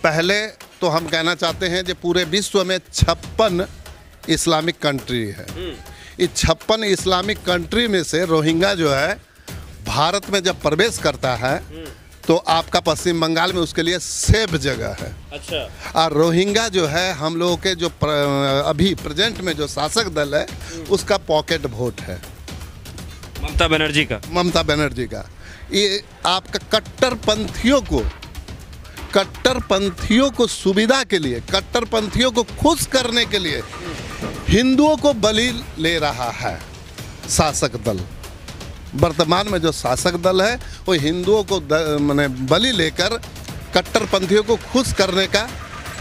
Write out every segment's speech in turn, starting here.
पहले तो हम कहना चाहते हैं कि पूरे विश्व में 56 इस्लामिक कंट्री है। इस 56 इस्लामिक कंट्री में से रोहिंग्या जो है भारत में जब प्रवेश करता है तो आपका पश्चिम बंगाल में उसके लिए सेफ जगह है। अच्छा। और रोहिंग्या जो है हम लोगों के जो अभी प्रेजेंट में जो शासक दल है उसका पॉकेट वोट है, ममता बनर्जी का। ये आपका कट्टरपंथियों को सुविधा के लिए, कट्टरपंथियों को खुश करने के लिए हिंदुओं को बलि ले रहा है शासक दल। वर्तमान में जो शासक दल है वो हिंदुओं को माने बलि लेकर कट्टरपंथियों को खुश करने का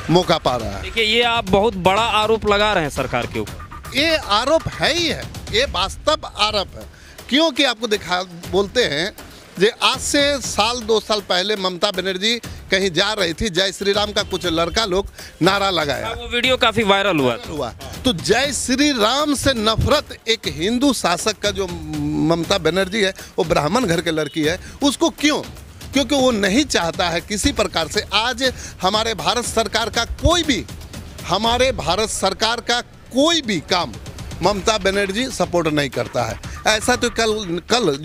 मौका पा रहा है। देखिए, ये आप बहुत बड़ा आरोप लगा रहे हैं सरकार के ऊपर। ये आरोप है ही है, ये वास्तव आरोप है। क्योंकि आपको बोलते हैं जे आज से साल 2 साल पहले ममता बनर्जी कहीं जा रही थी, जय श्री राम का कुछ लड़का लोग नारा लगाया, वो वीडियो काफी वायरल हुआ। तो जय श्री राम से नफरत एक हिंदू शासक का जो ममता बनर्जी है, वो ब्राह्मण घर के लड़की है, उसको क्यों? क्योंकि वो नहीं चाहता है किसी प्रकार से आज हमारे भारत सरकार का कोई भी काम ममता बनर्जी सपोर्ट नहीं करता है। ऐसा तो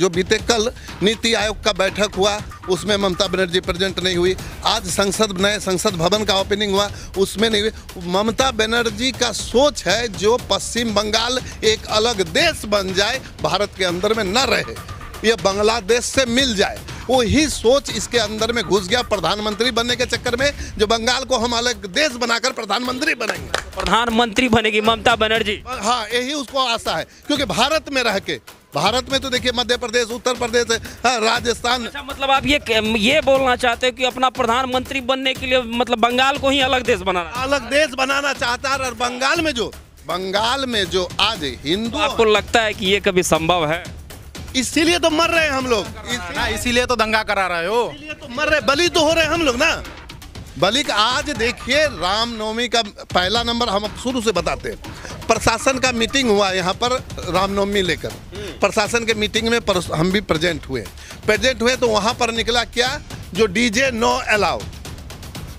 बीते कल नीति आयोग का बैठक हुआ, उसमें ममता बनर्जी प्रेजेंट नहीं हुई। आज नए संसद भवन का ओपनिंग हुआ, उसमें नहीं हुई। ममता बनर्जी का सोच है जो पश्चिम बंगाल एक अलग देश बन जाए, भारत के अंदर में न रहे, ये बांग्लादेश से मिल जाए, वही सोच इसके अंदर में घुस गया। प्रधानमंत्री बनने के चक्कर में जो बंगाल को हम अलग देश बनाकर प्रधानमंत्री बनेंगे, प्रधानमंत्री बनेगी ममता बनर्जी। हाँ, यही उसको आशा है। क्योंकि भारत में तो देखिए मध्य प्रदेश, उत्तर प्रदेश, राजस्थान। अच्छा, मतलब आप ये बोलना चाहते हो कि अपना प्रधानमंत्री बनने के लिए मतलब बंगाल को ही अलग देश बनाना चाहता है। और बंगाल में जो आज हिंदू, आपको लगता है कि ये कभी संभव है? इसीलिए तो मर रहे हैं हम लोग, इसीलिए तो दंगा करा रहे हो, इसीलिए तो मर रहे, बलि तो हो रहे हैं हम लोग ना। बलि का आज देखिए, रामनवमी का पहला नंबर हम शुरू से बताते हैं। प्रशासन का मीटिंग हुआ यहाँ पर रामनवमी लेकर, प्रशासन के मीटिंग में हम भी प्रेजेंट हुए तो वहाँ पर निकला क्या, जो डीजे नो अलाउ।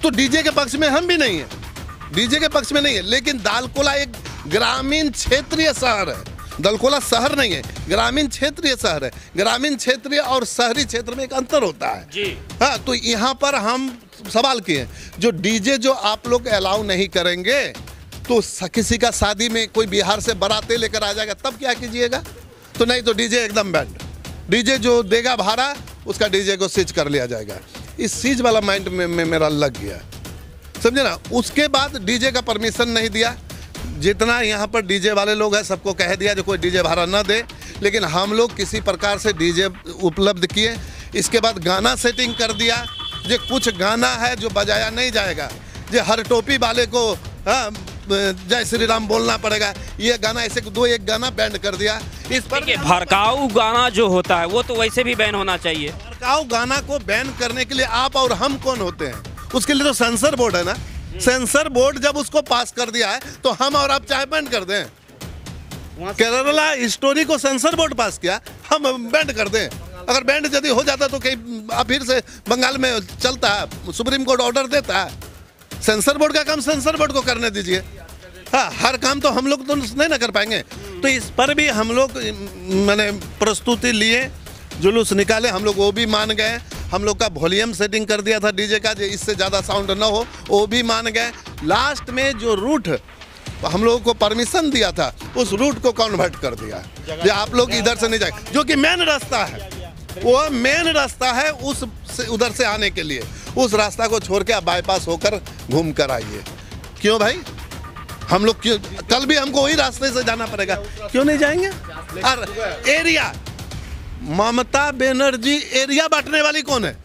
तो डीजे के पक्ष में हम भी नहीं है, लेकिन दालकोला एक ग्रामीण क्षेत्रीय शहर है। दलकोला शहर नहीं है, ग्रामीण क्षेत्रीय शहर है। ग्रामीण क्षेत्रीय और शहरी क्षेत्र में एक अंतर होता है जी। हाँ, तो यहाँ पर हम सवाल किए, जो डीजे जो आप लोग अलाउ नहीं करेंगे तो किसी का शादी में कोई बिहार से बारातें लेकर आ जाएगा, तब क्या कीजिएगा? तो नहीं, तो डीजे एकदम बैंड। डीजे जो देगा भाड़ा, उसका डीजे को सीज कर लिया जाएगा। इस सीज वाला माइंड में मेरा लग गया, समझे ना। उसके बाद डीजे का परमिशन नहीं दिया। जितना यहाँ पर डीजे वाले लोग हैं सबको कह दिया जो कोई डीजे भाड़ा न दे, लेकिन हम लोग किसी प्रकार से डीजे उपलब्ध किए। इसके बाद गाना सेटिंग कर दिया, जो कुछ गाना है जो बजाया नहीं जाएगा, जो हर टोपी वाले को जय श्री राम बोलना पड़ेगा, ये गाना ऐसे 2-1 गाना बैन कर दिया। इस पर भड़काऊ गाना जो होता है वो तो वैसे भी बैन होना चाहिए। भड़काऊ गाना को बैन करने के लिए आप और हम कौन होते हैं? उसके लिए तो सेंसर बोर्ड है ना। सेंसर बोर्ड जब उसको पास कर दिया है तो हम और आप चाहे बैन कर दें। केरला स्टोरी को सेंसर बोर्ड पास किया, हम बैन कर दें। अगर बैंड यदि हो जाता तो कहीं फिर से बंगाल में चलता है, सुप्रीम कोर्ट ऑर्डर देता है। सेंसर बोर्ड का काम सेंसर बोर्ड को करने दीजिए। हाँ, हर काम तो हम लोग तो नहीं ना कर पाएंगे। तो इस पर भी हम लोग मैंने प्रस्तुति लिए, जुलूस निकाले, हम लोग वो भी मान गए। हम लोग का वॉल्यूम सेटिंग कर दिया था डीजे का, जो इससे ज़्यादा साउंड ना हो, वो भी मान गए। लास्ट में जो रूट हम लोगों को परमिशन दिया था, उस रूट को कन्वर्ट कर दिया, जो आप लोग इधर से नहीं जाए, जो कि मेन रास्ता है। वो मेन रास्ता है उधर से आने के लिए। उस रास्ता को छोड़ के आप बाईपास होकर घूम कर आइए। क्यों भाई? हम लोग क्यों, कल भी हमको वही रास्ते से जाना पड़ेगा, क्यों नहीं जाएंगे? और एरिया, ममता बनर्जी एरिया बांटने वाली कौन है?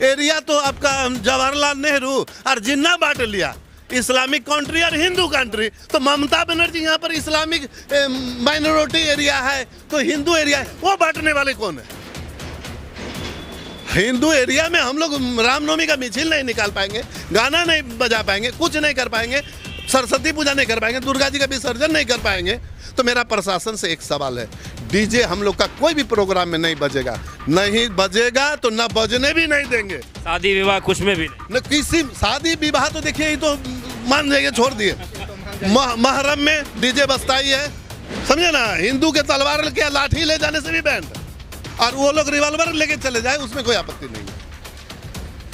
एरिया तो आपका जवाहरलाल नेहरू और जिन्ना बांट लिया, इस्लामिक कंट्री और हिंदू कंट्री। तो ममता बनर्जी यहाँ पर इस्लामिक माइनॉरिटी एरिया है तो हिंदू एरिया है, वो बांटने वाले कौन है? हिंदू एरिया में हम लोग रामनवमी का मिছিল नहीं निकाल पाएंगे, गाना नहीं बजा पाएंगे, कुछ नहीं कर पाएंगे, सरस्वती पूजा नहीं कर पाएंगे, दुर्गा जी का विसर्जन नहीं कर पाएंगे। तो मेरा प्रशासन से एक सवाल है, डीजे हम लोग का कोई भी प्रोग्राम में नहीं बजेगा, नहीं बजेगा तो न बजने भी नहीं देंगे। शादी विवाह कुछ में भी नहीं। न किसी शादी विवाह तो देखिए ये तो मान जाइए, छोड़ दिए। महरम में डीजे बजता ही है, समझे ना। हिंदू के तलवार के लाठी ले जाने से भी बैंड, और वो लोग रिवॉल्वर लेके चले जाए उसमें कोई आपत्ति नहीं है,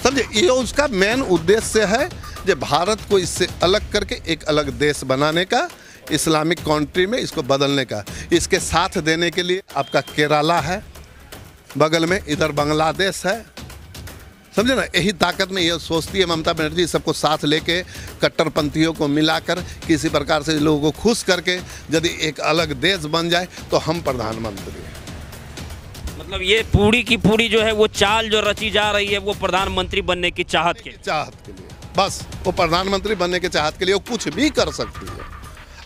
समझे। ये उसका मेन उद्देश्य है जो भारत को इससे अलग करके एक अलग देश बनाने का, इस्लामिक कंट्री में इसको बदलने का। इसके साथ देने के लिए आपका केरला है बगल में, इधर बांग्लादेश है, समझे ना। यही ताकत में ये सोचती है ममता बनर्जी, सबको साथ लेके कट्टरपंथियों को मिलाकर किसी प्रकार से लोगों को खुश करके यदि एक अलग देश बन जाए तो हम प्रधानमंत्री हैं। मतलब ये पूरी की पूरी जो है वो चाल जो रची जा रही है वो प्रधानमंत्री बनने की चाहत के लिए, बस वो प्रधानमंत्री बनने के चाहत के लिए वो कुछ भी कर सकती है।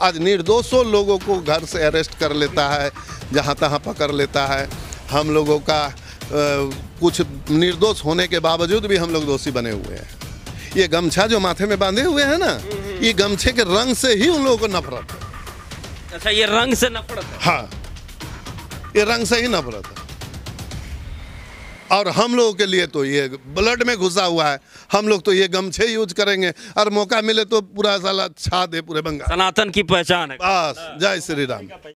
आज निर्दोषों लोगों को घर से अरेस्ट कर लेता है, जहाँ तहाँ पकड़ लेता है। हम लोगों का कुछ निर्दोष होने के बावजूद भी हम लोग दोषी बने हुए हैं। ये गमछा जो माथे में बांधे हुए हैं ना, ये गमछे के रंग से ही उन लोगों को नफरत है। अच्छा, ये रंग से नफरत है? हाँ, ये रंग से ही नफरत है। और हम लोगों के लिए तो ये ब्लड में घुसा हुआ है, हम लोग तो ये गमछे यूज करेंगे, और मौका मिले तो पूरा साला छा दे पूरे बंगाल। सनातन की पहचान है। बस, जय श्री राम।